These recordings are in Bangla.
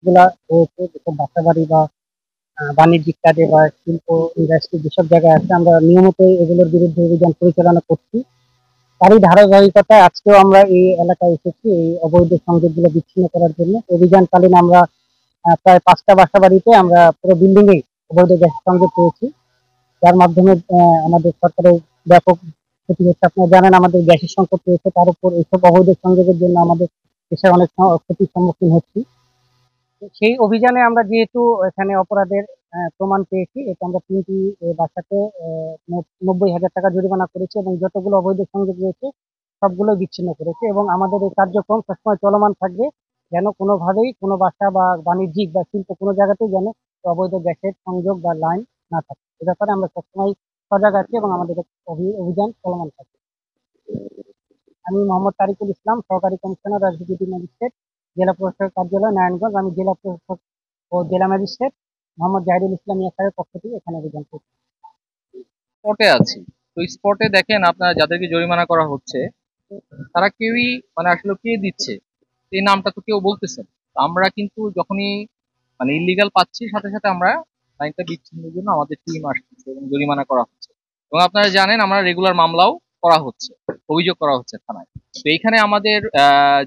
গুলা রয়েছে, যেসব বাসাবাড়ি বা বাণিজ্যিক কাজে বা শিল্প ইন্ডাস্ট্রি যেসব জায়গায় আছে, আমরা নিয়মিত এগুলোর বিরুদ্ধে অভিযান পরিচালনা করছি। তারই ধারাবাহিকতায় আজকেও আমরা এই এলাকায় এসেছি এই অবৈধ সংযোগগুলো বিচ্ছিন্ন করার জন্য। অভিযানকালীন আমরা প্রায় ৫টা বাসাবাড়িতে আমরা পুরো বিল্ডিং এ অবৈধ গ্যাস সংযোগ পেয়েছি, যার মাধ্যমে আমাদের সরকারের ব্যাপক ক্ষতি হচ্ছে। আপনারা জানেন আমাদের গ্যাসের সংকট রয়েছে, তার উপর এইসব অবৈধ সংযোগের জন্য আমাদের দেশের অনেক ক্ষতির সম্মুখীন হচ্ছি। তো সেই অভিযানে আমরা যেহেতু এখানে অপরাধের প্রমাণ পেয়েছি, এটা আমরা ৩টি বাসাতে মোট ৯০,০০০ টাকা জরিমানা করেছি এবং যতগুলো অবৈধ সংযোগ রয়েছে সবগুলো বিচ্ছিন্ন করেছি, এবং আমাদের এই কার্যক্রম সবসময় চলমান থাকবে, যেন কোনোভাবেই কোনো বাসা বা বাণিজ্যিক বা শিল্প কোনো জায়গাতেই যেন অবৈধ গ্যাসের সংযোগ বা লাইন না থাকে। এ ব্যাপারে আমরা সবসময় সজাগ আছি এবং আমাদের অভিযান চলমান থাকবে। আমি মোহাম্মদ তারিকুল ইসলাম, সহকারী কমিশনার এক্সিকিউটিভ ম্যাজিস্ট্রেট, জেলা প্রশাসক কার্যালয় নারায়ণগঞ্জ। আমি জেলা প্রশাসক ও জেলা ম্যাজিস্ট্রেট মোহাম্মদ জাহিদুল ইসলাম মিয়া স্যারের পক্ষ থেকে এখানে অভিযান করছি। স্পটে আছি। তো স্পটে দেখেন আপনারা যাদেরকে জরিমানা করা হচ্ছে তারা কেউই মানে আসলে কে দিচ্ছে এই নামটা তো কেউ বলতেছে না। তো আমরা কিন্তু যখনই মানে ইলিগাল পাচ্ছি সাথে সাথে আমরা লাইনটা বিচ্ছিন্নের জন্য আমাদের টিম আসছে এবং জরিমানা করা হচ্ছে। এবং আপনারা জানেন আমরা রেগুলার মামলাও করা হচ্ছে, অভিযোগ করা হচ্ছে থানায়। তো এইখানে আমাদের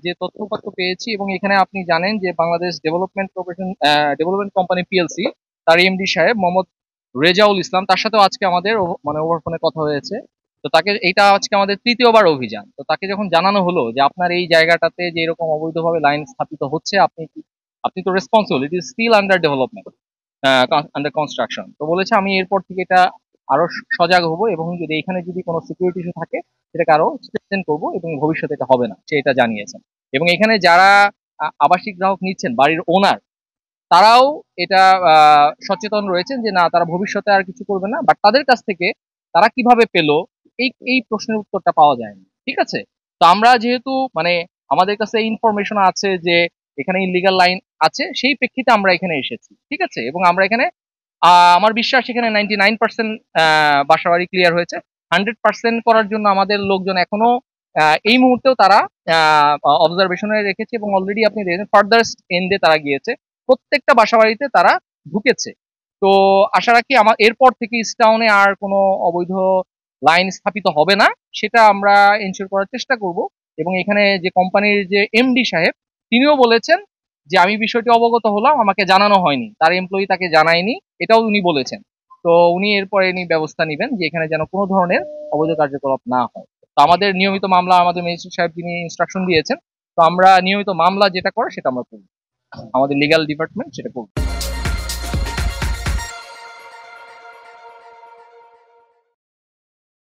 যে তথ্যপত্র পেয়েছি, এবং এখানে আপনি জানেন যে বাংলাদেশ ডেভেলপমেন্ট কোম্পানি পিএলসি, তার এমডি সাহেব মোহাম্মদ রেজাউল ইসলাম, তার সাথেও আজকে আমাদের মানে ওভার ফোনে কথা হয়েছে। তো তাকে এইটা আজকে আমাদের তৃতীয়বার অভিযান। তো তাকে যখন জানানো হলো যে আপনার এই জায়গাটাতে যে এরকম অবৈধভাবে লাইন স্থাপিত হচ্ছে, আপনি তো responsible, it is still under development, under construction. তো বলেছে আমি এরপর থেকে এটা আরো সজাগ হব, এবং যদি এখানে যদি কোনো সিকিউরিটি ইস্যু থাকে সেটাকে আরো স্ট্রেনথেন করবো, এবং ভবিষ্যতে এটা হবে না সে এটা জানিয়েছেন। এবং এখানে যারা আবাসিক গ্রাহক নিচ্ছেন, বাড়ির ওনার, তারাও এটা সচেতন রয়েছেন যে না, তারা ভবিষ্যতে আর কিছু করবে না। বাট তাদের কাছ থেকে তারা কিভাবে পেলো এই এই প্রশ্নের উত্তরটা পাওয়া যায়নি। ঠিক আছে। তো আমরা যেহেতু মানে আমাদের কাছে ইনফরমেশন আছে যে এখানে ইলিগাল লাইন আছে, সেই প্রেক্ষিতে আমরা এখানে এসেছি। ঠিক আছে। এবং আমরা এখানে আমার বিশ্বাস এখানে 99% বাসা বাড়ি ক্লিয়ার হয়েছে। 100% করার জন্য আমাদের লোকজন এখনো এই মুহূর্তেও তারা অবজারভেশনে রেখেছে, এবং অলরেডি আপনি দেখেন ফার্দারেস্ট এন্ডে তারা গিয়েছে, প্রত্যেকটা বাসাবাড়িতে তারা ঢুকেছে। তো আশা রাখি আমার এরপর থেকে ইস্টাউনে আর কোনো অবৈধ লাইন স্থাপিত হবে না, সেটা আমরা এনশিওর করার চেষ্টা করব। এবং এখানে যে কোম্পানির যে এমডি সাহেব, তিনিও বলেছেন যে আমি বিষয়টি অবগত হলাম, আমাকে জানানো হয়নি, তার এমপ্লয়ি তাকে জানায়নি, এটাও উনি বলেছেন। তো উনি এরপরে ব্যবস্থা নিবেন যে এখানে যেন কোনো ধরনের অবৈধ কার্যকলাপ না হয়। তো আমাদের নিয়মিত মামলা, আমাদের ম্যাজিস্ট্রেট সাহেব যিনি ইনস্ট্রাকশন দিয়েছেন, তো আমরা নিয়মিত মামলা যেটা করে সেটা আমরা করবো, আমাদের লিগ্যাল ডিপার্টমেন্ট সেটা করবো।